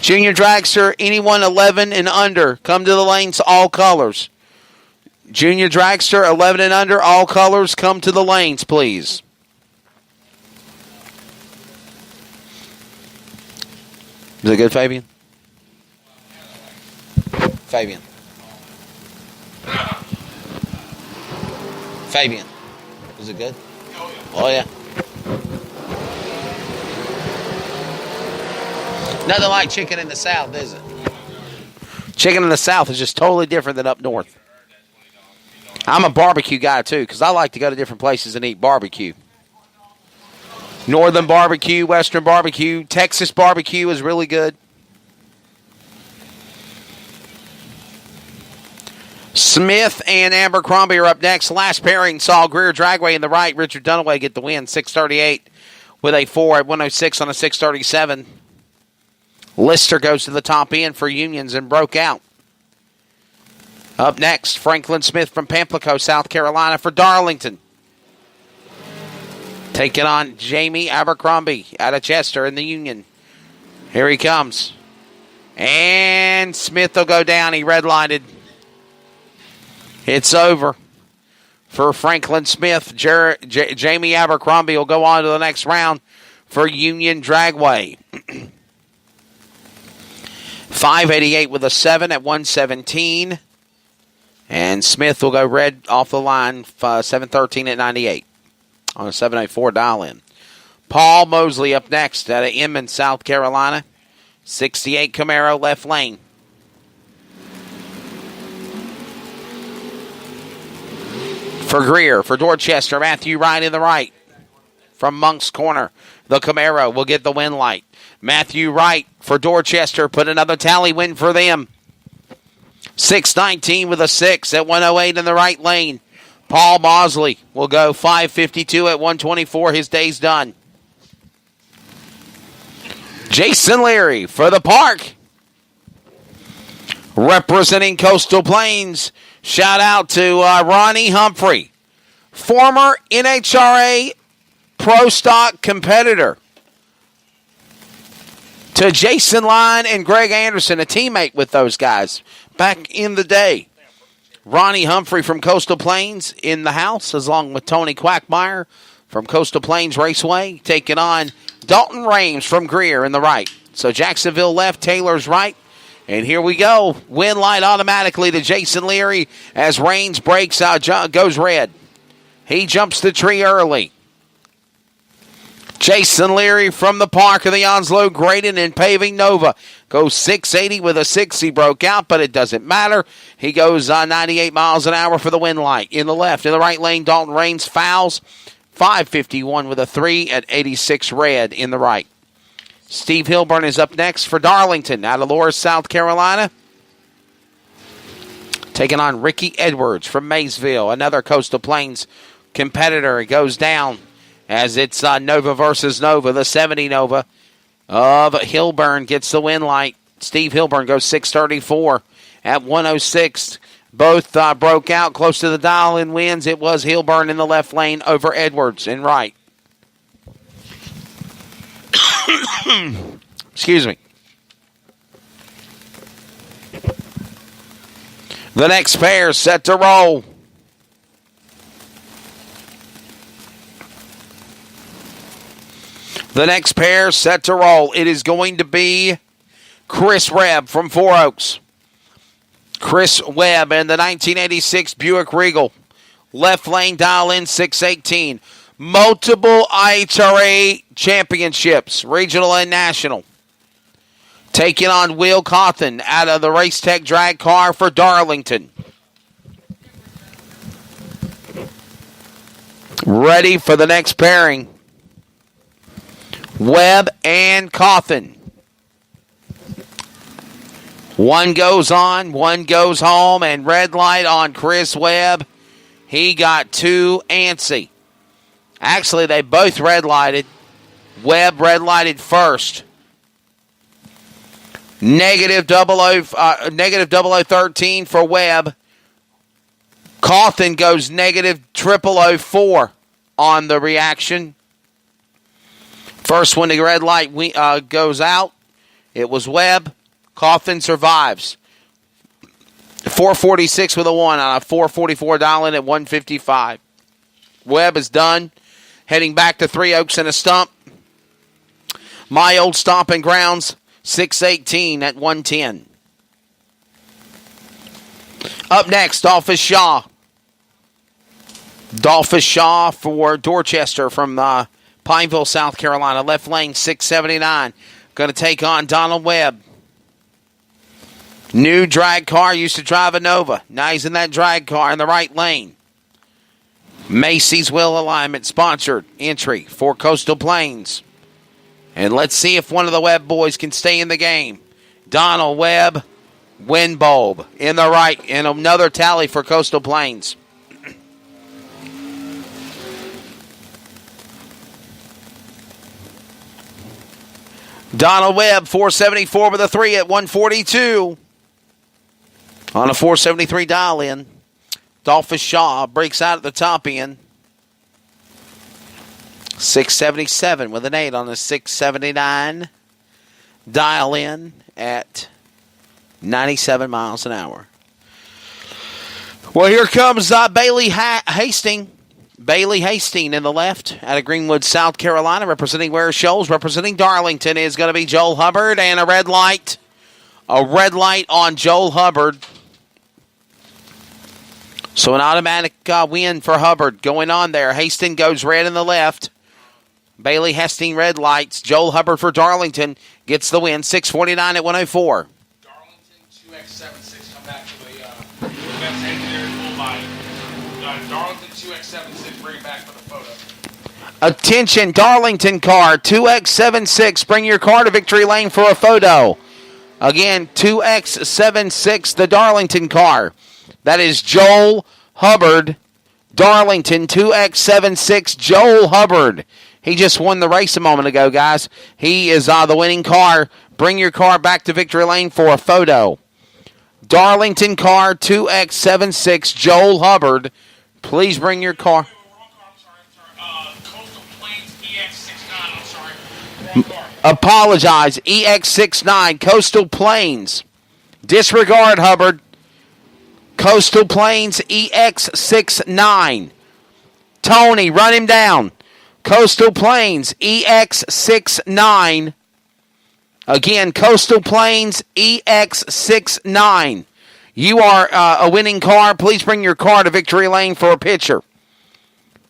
Junior Dragster, anyone 11 and under, come to the lanes, all colors. Junior Dragster, 11 and under, all colors, come to the lanes, please. Is it good, Fabian? Fabian. Fabian. Is it good? Oh, yeah. Nothing like chicken in the South, is it? Chicken in the South is just totally different than up north. I'm a barbecue guy, too, because I like to go to different places and eat barbecue. Northern barbecue, Western barbecue, Texas barbecue is really good. Smith and Abercrombie are up next. Last pairing saw Greer Dragway in the right. Richard Dunaway get the win, 638 with a 4 at 106 on a 637. Lister goes to the top end for Unions and broke out. Up next, Franklin Smith from Pamplico, South Carolina for Darlington. Taking on Jamie Abercrombie out of Chester in the Union. Here he comes. And Smith will go down. He redlighted. It's over for Franklin Smith. Jamie Abercrombie will go on to the next round for Union Dragway. 588 with a 7 at 117. And Smith will go red off the line, 713 at 98 on a 784 dial-in. Paul Mosley up next out of Inman, South Carolina. 68 Camaro left lane. For Greer, for Dorchester, Matthew Wright in the right. From Monk's Corner, the Camaro will get the win light. Matthew Wright for Dorchester, put another tally win for them. 619 with a 6 at 108 in the right lane. Paul Mosley will go 552 at 124. His day's done. Jason Leary for the Park. Representing Coastal Plains. Shout out to Ronnie Humphrey, former NHRA Pro Stock competitor. To Jason Line and Greg Anderson, a teammate with those guys back in the day. Ronnie Humphrey from Coastal Plains in the house, along with Tony Quackmeyer from Coastal Plains Raceway, taking on Dalton Rames from Greer in the right. So Jacksonville left, Taylor's right. And here we go. Win light automatically to Jason Leary as Raines breaks out, goes red. He jumps the tree early. Jason Leary from the Park of the Onslow Graydon and Paving Nova goes 680 with a 6. He broke out, but it doesn't matter. He goes 98 miles an hour for the win light. In the left, in the right lane, Dalton Raines fouls. 551 with a 3 at 86 red in the right. Steve Hilburn is up next for Darlington out of Loris, South Carolina. Taking on Ricky Edwards from Maysville, another Coastal Plains competitor. It goes down as it's Nova versus Nova. The 70 Nova of Hilburn gets the win light. Steve Hilburn goes 634 at 106. Both broke out close to the dial and wins. It was Hilburn in the left lane over Edwards in right. Excuse me. The next pair set to roll. The next pair set to roll. It is going to be Chris Webb from Four Oaks. Chris Webb in the 1986 Buick Regal. Left lane dial in 618. Multiple IHRA championships, regional and national. Taking on Will Cawthon out of the Race Tech drag car for Darlington. Ready for the next pairing. Webb and Cawthon. One goes on, one goes home, and red light on Chris Webb. He got too antsy. Actually, they both red-lighted. Webb red-lighted first. Negative 0013 for Webb. Cawthon goes negative 0004 on the reaction. First one, the red light goes out. It was Webb. Coffin survives. 446 with a 1 on a 444 dial in at 155. Webb is done. Heading back to Three Oaks and a stump. My Old Stomping Grounds, 618 at 110. Up next, Dolphus Shaw. Dolphus Shaw for Dorchester from Pineville, South Carolina. Left lane, 679. Going to take on Donald Webb. New drag car, used to drive a Nova. Now he's in that drag car in the right lane. Macy's Wheel Alignment sponsored entry for Coastal Plains. And let's see if one of the Webb boys can stay in the game. Donald Webb, Windbulb in the right, and another tally for Coastal Plains. Donald Webb, 474 with a 3 at 142. On a 473 dial in. Dolphus Shaw breaks out at the top end. 677 with an 8 on the 679 dial in at 97 miles an hour. Well, here comes Bailey Hastings. Bailey Hastings in the left out of Greenwood, South Carolina, representing Ware Shoals. Representing Darlington is going to be Joel Hubbard, and a red light. A red light on Joel Hubbard. So an automatic win for Hubbard going on there. Hastings goes red in the left. Bailey Hastings red lights. Joel Hubbard for Darlington gets the win. 649 at 104. Darlington 2X76 come back to the events engineer full body. Darlington 2X76 bring it back for the photo. Attention, Darlington car 2X76. Bring your car to Victory Lane for a photo. Again, 2X76, the Darlington car. That is Joel Hubbard, Darlington 2X76, Joel Hubbard. He just won the race a moment ago, guys. He is the winning car. Bring your car back to Victory Lane for a photo. Darlington car 2X76, Joel Hubbard. Please bring your car. Coastal Plains EX69, I'm sorry. Wrong car. Apologize, EX69, Coastal Plains. Disregard, Hubbard. Coastal Plains EX69. Tony, run him down. Coastal Plains EX69. Again, Coastal Plains EX69. You are a winning car. Please bring your car to Victory Lane for a picture.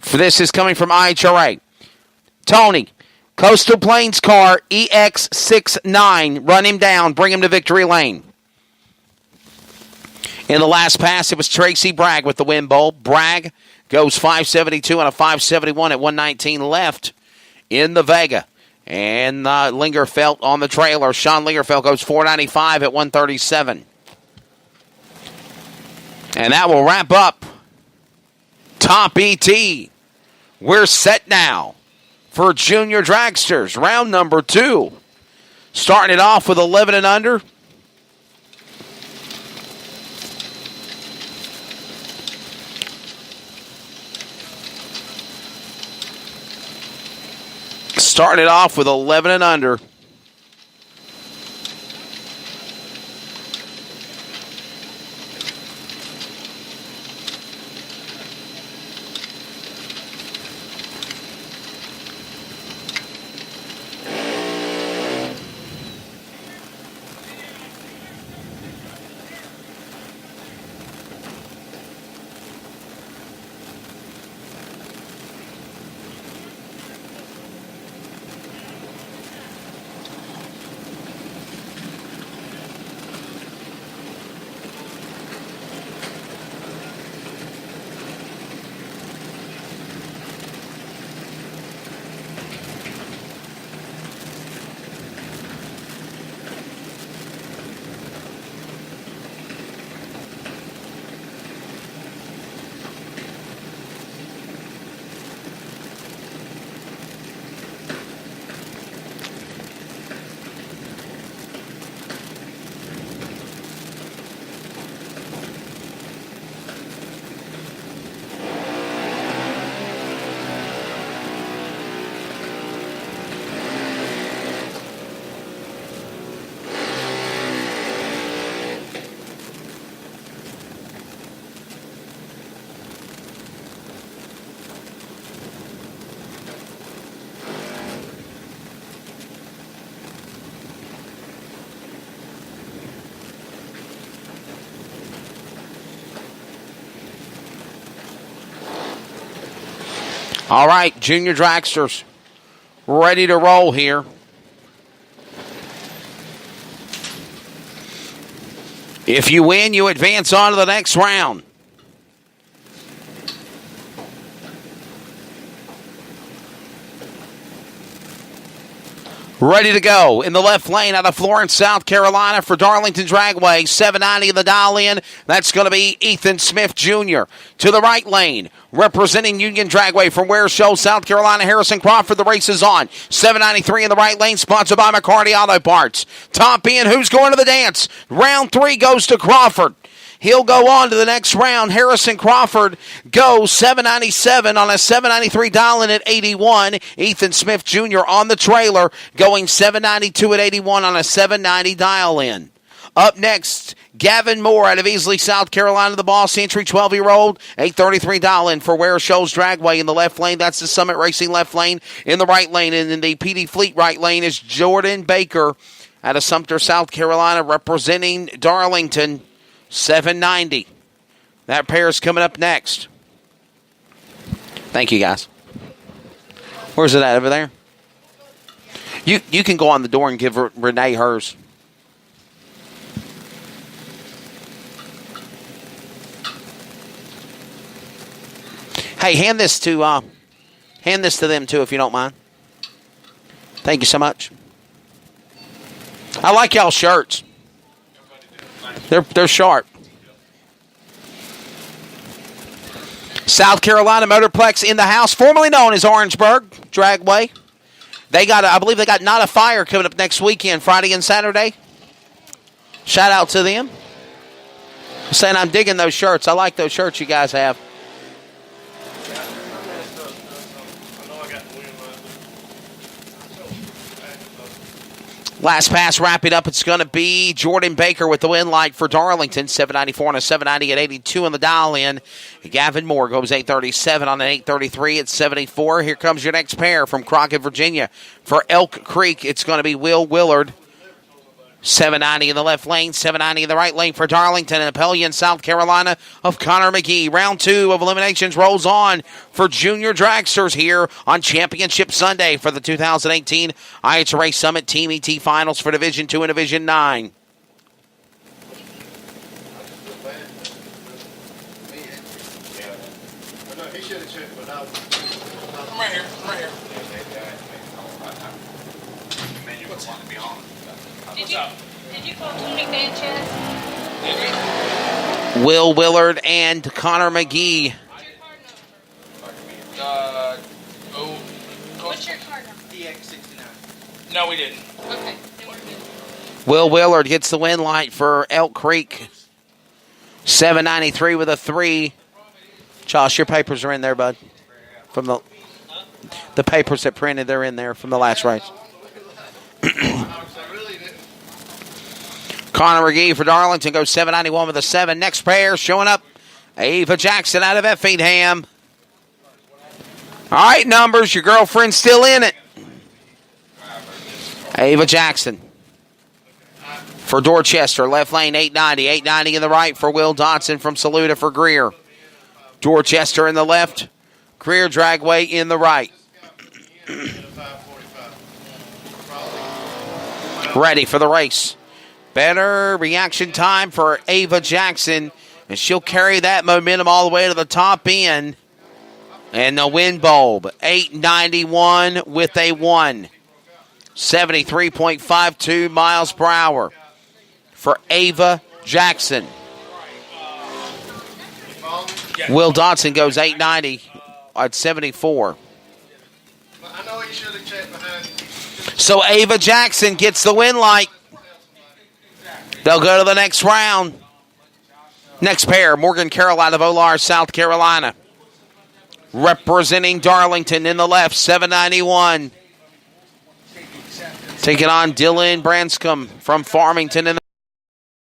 For this is coming from IHRA. Tony, Coastal Plains car EX69. Run him down. Bring him to Victory Lane. In the last pass, it was Tracy Bragg with the win bowl. Bragg goes 572 and a 571 at 119 left in the Vega. And Lingerfelt on the trailer. Sean Lingerfelt goes 495 at 137. And that will wrap up Top ET. We're set now for Junior Dragsters, round number 2. Starting it off with 11 and under. Starting it off with 11 and under. All right, junior dragsters ready to roll here. If you win, you advance on to the next round. Ready to go in the left lane out of Florence, South Carolina for Darlington Dragway. $7.90 in the dial-in. That's going to be Ethan Smith Jr. To the right lane, representing Union Dragway from Ware Show, South Carolina, Harrison Crawford. The race is on. $7.93 in the right lane, sponsored by McCarty Auto Parts. Top end, who's going to the dance? Round 3 goes to Crawford. He'll go on to the next round. Harrison Crawford goes $7.97 on a $7.93 dial-in at 81. Ethan Smith Jr. on the trailer going $7.92 at 81 on a $7.90 dial-in. Up next, Gavin Moore out of Easley, South Carolina, the Boss Entry 12-year-old, $8.33 dial-in for Ware Shows Dragway in the left lane. That's the Summit Racing left lane. In the right lane, and in the PD Fleet right lane is Jordan Baker out of Sumter, South Carolina, representing Darlington. $7.90. That pair is coming up next. Thank you, guys. Where's it at over there? You can go on the door and give Renee hers. Hey, hand this to them too, if you don't mind. Thank you so much. I like y'all's shirts. They're sharp. South Carolina Motorplex in the house, formerly known as Orangeburg Dragway. I believe they got Not a Fire coming up next weekend, Friday and Saturday. Shout out to them. I'm saying I'm digging those shirts. I like those shirts you guys have. Last pass, wrap it up. It's going to be Jordan Baker with the win light for Darlington. $7.94 on a $7.90 at 82 on the dial-in. Gavin Moore goes $8.37 on an $8.33 at 74. Here comes your next pair from Crockett, Virginia. For Elk Creek, it's going to be Will Willard. $7.90 in the left lane, $7.90 in the right lane for Darlington and Appelian, South Carolina of Connor McGee. Round 2 of eliminations rolls on for junior dragsters here on Championship Sunday for the 2018 IHRA Summit Team ET Finals for Division 2 and Division 9. I'm right here. Did you call Tony Sanchez? Will Willard and Connor McGee. What's your card number? DX69. No, we didn't. Okay, then we're good. Will Willard gets the win light for Elk Creek. $7.93 with a 3. Josh, your papers are in there, bud. From the papers that printed, they're in there from the last race. Connor McGee for Darlington goes $7.91 with a 7. Next pair showing up, Ava Jackson out of Effingham. All right, numbers, your girlfriend's still in it. Ava Jackson for Dorchester, left lane $8.90. $8.90 in the right for Will Dotson from Saluda for Greer. Dorchester in the left, Greer Dragway in the right. Ready for the race. Better reaction time for Ava Jackson, and she'll carry that momentum all the way to the top end. And the wind bulb, 891 with a 1. 73.52 miles per hour for Ava Jackson. Will Dodson goes 890 at 74. So Ava Jackson gets the win light. They'll go to the next round. Next pair, Morgan Carroll out of Olar, South Carolina. Representing Darlington in the left, 791. Taking on Dylan Branscombe from Farmington in the